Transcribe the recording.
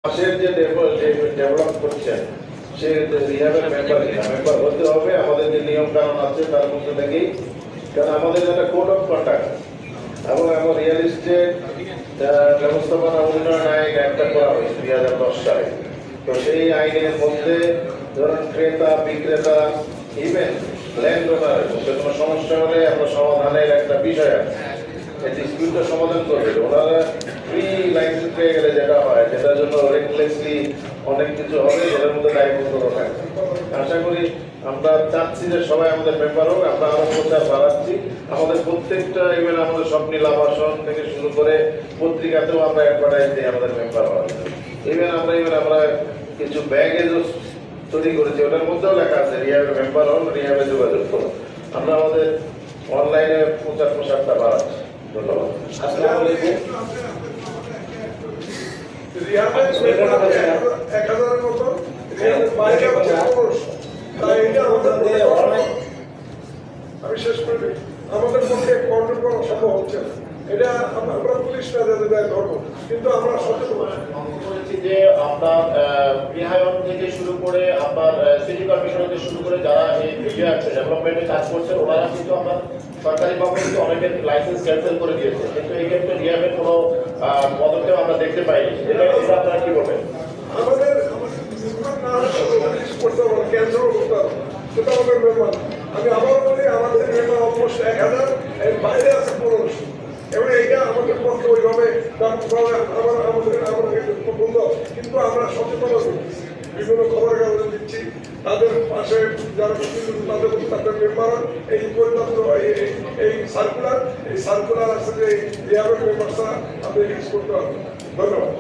মাসের যে ডেভেলপ করছেন সে রিহাবের মেম্বার হতে হবে। আমাদের যে নিয়ম কানুন আছে তার মধ্যে থেকেই, কারণ আমাদের একটা কোড অফ কন্ডাক্ট এবং রিয়েল এস্টেট ব্যবস্থাপনা উন্নয়ন আইন একটা করা হয়েছে 2010 সালে। তো সেই আইনের মধ্যে ধরুন ক্রেতা বিক্রেতা ইভেন ল্যান্ড ওনারের মধ্যে কোনো সমস্যা হলে আমরা সমাধানের একটা বিষয় আছে, এই ডিসপিউটটা সমাধান করবে। ওনারা ফ্রি লাইসেন্স পেয়ে গেলে যেটা হয়, যেটার জন্য রেগুলেসলি অনেক কিছু হবে, যেটার মধ্যে দায়বদ্ধ থাকে। আশা করি আমরা চাচ্ছি যে সবাই আমাদের মেম্বার হোক। আমরা আরো প্রচার বাড়াচ্ছি আমাদের প্রত্যেকটা ইভেন আমাদের স্বপ্নিল আবাসন থেকে শুরু করে পত্রিকাতেও আমরা অ্যাডভার্টাইজ দিই আমাদের মেম্বার হওয়ার। ইভেন আমরা কিছু ব্যাগেজও তৈরি করেছি, ওটার মধ্যেও লেখা আছে রিহাবের মেম্বার হন, রিহাবে যোগাযোগ করুন। আমরা আমাদের অনলাইনে প্রচার প্রসারটা বাড়াচ্ছি। ধন্যবাদ। আসসালামু আলাইকুম। আমি শেষ করি, আমাদের পক্ষে কন্ট্রোল করা সম্ভব হচ্ছে না। এটা আমরা পুলিশ ধরবো, কিন্তু আমরা সচেতন করেছি যে আপনার রিহায়ন থেকে শুরু করে আপনার সিটি কর্পোরেশন থেকে শুরু করে যারা এই ডেভেলপমেন্টে কাজ করছে, ওনারা কিন্তু আপনার সরকারিভাবে কিন্তু অনেকের লাইসেন্স ক্যান্সেল করে দিয়েছে, কিন্তু এই ক্ষেত্রে রিহাবের কোনো পদক্ষেপ আমরা দেখতে পাইনি। এটা আপনারা কি বলবেন? আমাদের করতে হবে, ক্যান্সেল করতে হবে, সেটা আমাদের মেম্বার। আমি আবারও বলি, আমাদের মেম্বার অলমোস্ট 1000, এর বাইরে আছে 1500। এবং এইটা আমাদের পক্ষে ওইভাবে বন্ধ, কিন্তু আমরা সচেতন বিভিন্ন খবরের কাগজে দিচ্ছি, তাদের পাশে যারা তাদের মেম্বার এই পরিণত এই সার্কুলার আছে যে রিহাবের মেম্বার ছাড়া আমাদের ইউজ করতে হবে। ধন্যবাদ।